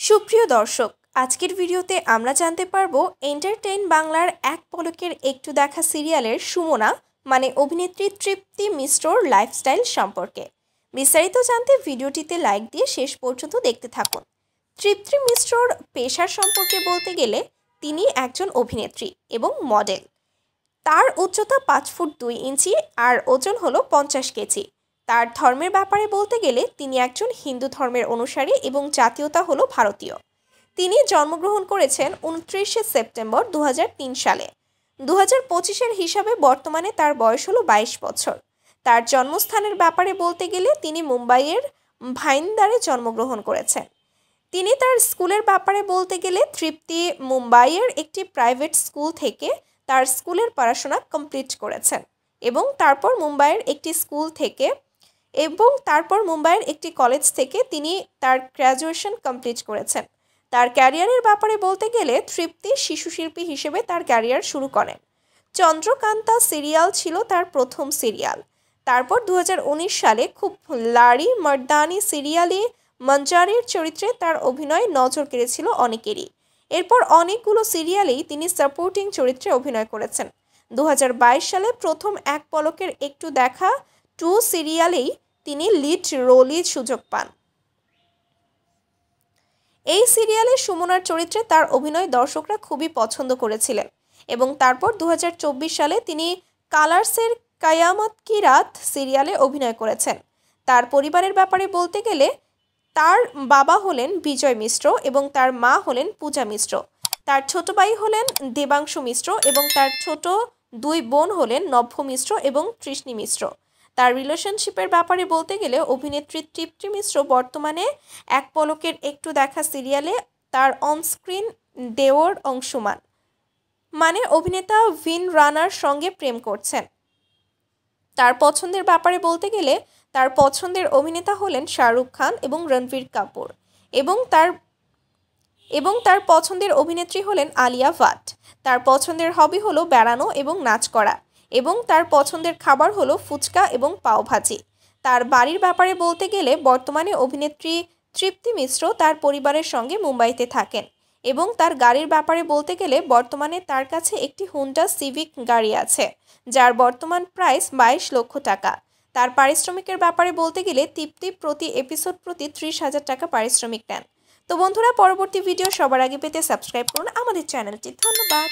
সুপ্রিয় দর্শক, আজকের ভিডিওতে আমরা জানতে পারবো এন্টারটেইন বাংলার এক পলকের একটু দেখা সিরিয়ালের সুমনা মানে অভিনেত্রী তৃপ্তি মিশ্রর লাইফস্টাইল সম্পর্কে। বিস্তারিত জানতে ভিডিওটিতে লাইক দিয়ে শেষ পর্যন্ত দেখতে থাকুন। তৃপ্তি মিশ্রর পেশার সম্পর্কে বলতে গেলে তিনি একজন অভিনেত্রী এবং মডেল। তার উচ্চতা 5 ফুট 2 ইঞ্চি আর ওজন হলো 50 কেজি। তার ধর্মের ব্যাপারে বলতে গেলে তিনি একজন হিন্দু ধর্মের অনুসারী এবং জাতীয়তা হলো ভারতীয়। তিনি জন্মগ্রহণ করেছেন 29শে সেপ্টেম্বর 2003 সালে। 2025-এর হিসাবে বর্তমানে তার বয়স হলো 22 বছর। তার জন্মস্থানের ব্যাপারে বলতে গেলে তিনি মুম্বাইয়ের ভাইন্দারে জন্মগ্রহণ করেছেন। তিনি তার স্কুলের ব্যাপারে বলতে গেলে তৃপ্তি মুম্বাইয়ের একটি প্রাইভেট স্কুল থেকে তার স্কুলের পড়াশোনা কমপ্লিট করেছেন এবং তারপর মুম্বাইয়ের একটি কলেজ থেকে তিনি তার গ্র্যাজুয়েশন কমপ্লিট করেছেন। তার ক্যারিয়ারের ব্যাপারে বলতে গেলে তৃপ্তি শিশুশিল্পী হিসেবে তার ক্যারিয়ার শুরু করেন। চন্দ্রকান্তা সিরিয়াল ছিল তার প্রথম সিরিয়াল। তারপর 2019 সালে খুব লাড়ি মর্দানি সিরিয়ালে মঞ্জারির চরিত্রে তার অভিনয় নজর কেড়েছিল অনেকেরই। এরপর অনেকগুলো সিরিয়ালেই তিনি সাপোর্টিং চরিত্রে অভিনয় করেছেন। 2022 সালে প্রথম এক পলকের একটু দেখা 2 সিরিয়ালেই তিনি লিড রোলে সুযোগ পান। এই সিরিয়ালে সুমনার চরিত্রে তার অভিনয় দর্শকরা খুবই পছন্দ করেছিলেন এবং তারপর 2024 সালে তিনি কালার্সের কায়ামত কি রাত সিরিয়ালে অভিনয় করেছেন। তার পরিবারের ব্যাপারে বলতে গেলে তার বাবা হলেন বিজয় মিশ্র এবং তার মা হলেন পূজা মিশ্র। তার ছোট ভাই হলেন দেবাংশু মিশ্র এবং তার ছোট 2 বোন হলেন নভ্য মিশ্র এবং তৃষ্ণী মিশ্র। তার রিলেশনশিপের ব্যাপারে বলতে গেলে অভিনেত্রী তৃপ্তি মিশ্র বর্তমানে এক পলকের একটু দেখা সিরিয়ালে তার অনস্ক্রিন দেওর অংশমান মানে অভিনেতা ভিন রানার সঙ্গে প্রেম করছেন। তার পছন্দের ব্যাপারে বলতে গেলে তার পছন্দের অভিনেতা হলেন শাহরুখ খান এবং রণবীর কাপুর এবং তার পছন্দের অভিনেত্রী হলেন আলিয়া ভাট। তার পছন্দের হবি হলো বেড়ানো এবং নাচ করা এবং তার পছন্দের খাবার হলো ফুচকা এবং পাওভাজি। তার বাড়ির ব্যাপারে বলতে গেলে বর্তমানে অভিনেত্রী তৃপ্তি মিশ্র তার পরিবারের সঙ্গে মুম্বাইতে থাকেন এবং তার গাড়ির ব্যাপারে বলতে গেলে বর্তমানে তার কাছে একটি হুন্ডা সিভিক গাড়ি আছে যার বর্তমান প্রাইস 22 লক্ষ টাকা। তার পারিশ্রমিকের ব্যাপারে বলতে গেলে তৃপ্তি প্রতি এপিসোড প্রতি 30,000 টাকা পারিশ্রমিক নেন। তো বন্ধুরা, পরবর্তী ভিডিও সবার আগে পেতে সাবস্ক্রাইব করুন আমাদের চ্যানেলটি। ধন্যবাদ।